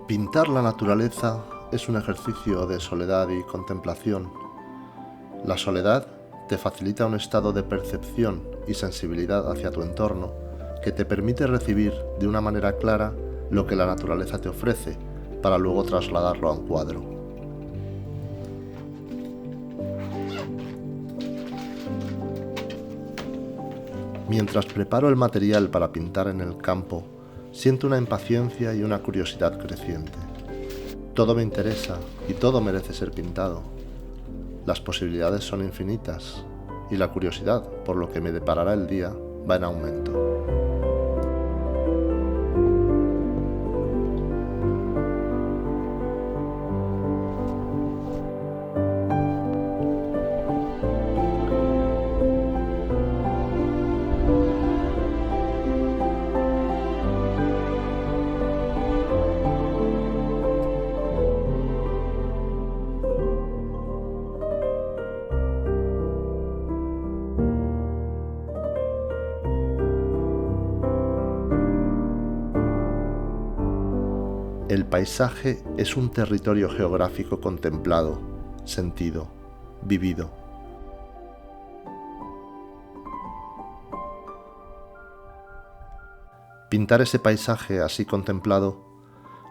Pintar la naturaleza es un ejercicio de soledad y contemplación. La soledad te facilita un estado de percepción y sensibilidad hacia tu entorno que te permite recibir de una manera clara lo que la naturaleza te ofrece para luego trasladarlo a un cuadro. Mientras preparo el material para pintar en el campo, siento una impaciencia y una curiosidad creciente. Todo me interesa y todo merece ser pintado. Las posibilidades son infinitas y la curiosidad por lo que me deparará el día va en aumento. El paisaje es un territorio geográfico contemplado, sentido, vivido. Pintar ese paisaje así contemplado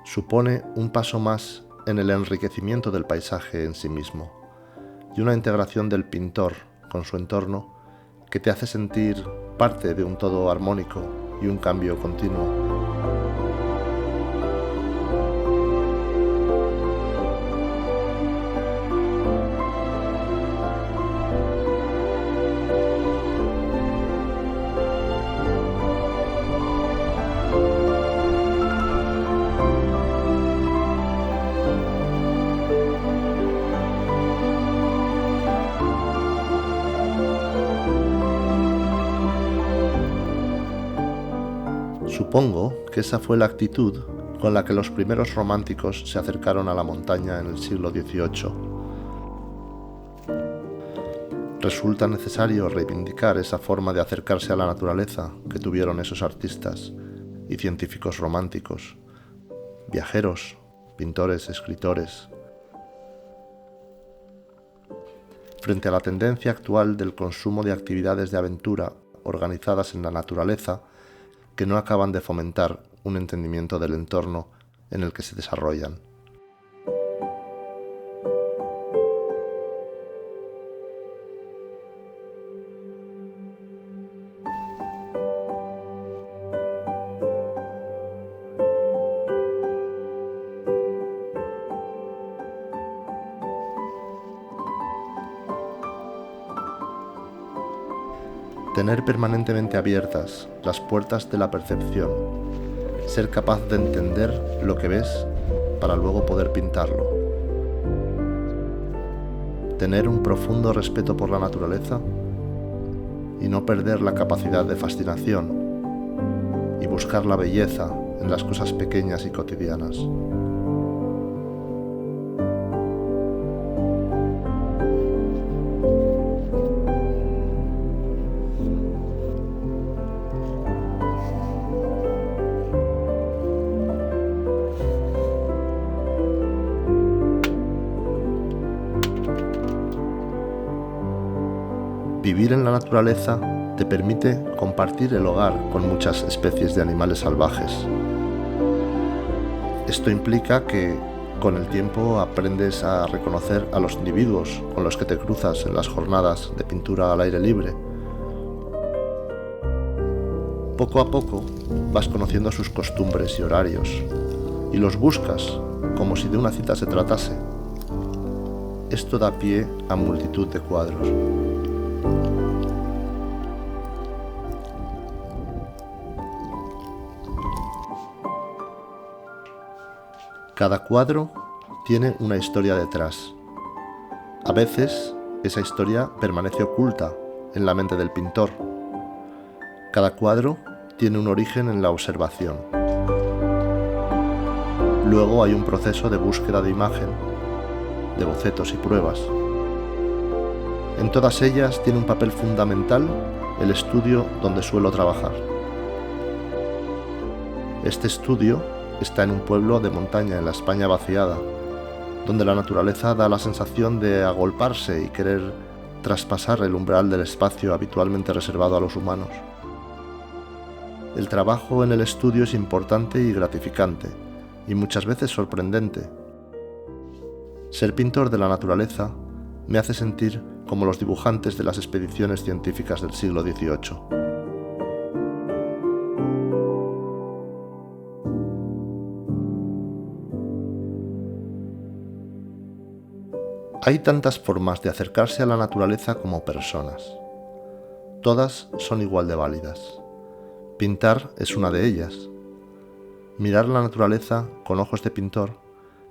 supone un paso más en el enriquecimiento del paisaje en sí mismo y una integración del pintor con su entorno que te hace sentir parte de un todo armónico y un cambio continuo. Supongo que esa fue la actitud con la que los primeros románticos se acercaron a la montaña en el siglo XVIII. Resulta necesario reivindicar esa forma de acercarse a la naturaleza que tuvieron esos artistas y científicos románticos, viajeros, pintores, escritores. Frente a la tendencia actual del consumo de actividades de aventura organizadas en la naturaleza, que no acaban de fomentar un entendimiento del entorno en el que se desarrollan. Tener permanentemente abiertas las puertas de la percepción, ser capaz de entender lo que ves para luego poder pintarlo. Tener un profundo respeto por la naturaleza y no perder la capacidad de fascinación y buscar la belleza en las cosas pequeñas y cotidianas. Vivir en la naturaleza te permite compartir el hogar con muchas especies de animales salvajes. Esto implica que con el tiempo aprendes a reconocer a los individuos con los que te cruzas en las jornadas de pintura al aire libre. Poco a poco vas conociendo sus costumbres y horarios y los buscas como si de una cita se tratase. Esto da pie a multitud de cuadros. Cada cuadro tiene una historia detrás. A veces, esa historia permanece oculta en la mente del pintor. Cada cuadro tiene un origen en la observación. Luego hay un proceso de búsqueda de imagen, de bocetos y pruebas. En todas ellas tiene un papel fundamental el estudio donde suelo trabajar. Este estudio está en un pueblo de montaña en la España vaciada, donde la naturaleza da la sensación de agolparse y querer traspasar el umbral del espacio habitualmente reservado a los humanos. El trabajo en el estudio es importante y gratificante, y muchas veces sorprendente. Ser pintor de la naturaleza me hace sentir como los dibujantes de las expediciones científicas del siglo XVIII. Hay tantas formas de acercarse a la naturaleza como personas. Todas son igual de válidas. Pintar es una de ellas. Mirar la naturaleza con ojos de pintor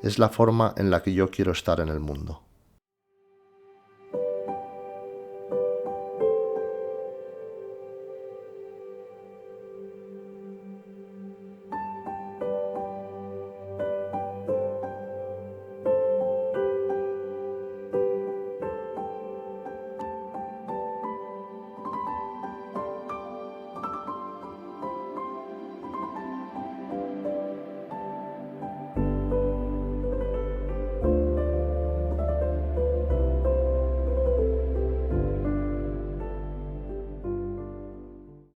es la forma en la que yo quiero estar en el mundo.